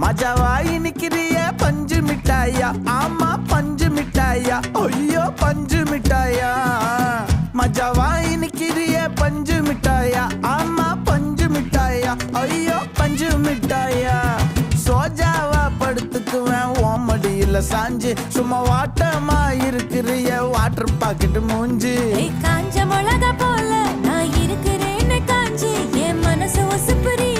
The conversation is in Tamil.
மஜாவாய் நிக்கிறிய பஞ்சு மிட்டாயா, ஆமா பஞ்சு மிட்டாயா, ஐயோ பஞ்சு மிட்டாயா. மஜாவாய் நிக்கிறிய பஞ்சு மிட்டாயா, ஆமா பஞ்சு மிட்டாயா, ஐயோ பஞ்சு மிட்டாயா. சோஜாவா படுத்துக்குவேன் ஓமடியில சாஞ்சு, சும்மா வாட்டமா இருக்கிறிய வாட்டர் பாக்கெட் மூஞ்சி. காஞ்ச மிளகா போல நான் இருக்கிறேன்னு காஞ்சி, என் மனசு ஒசுப்புரிய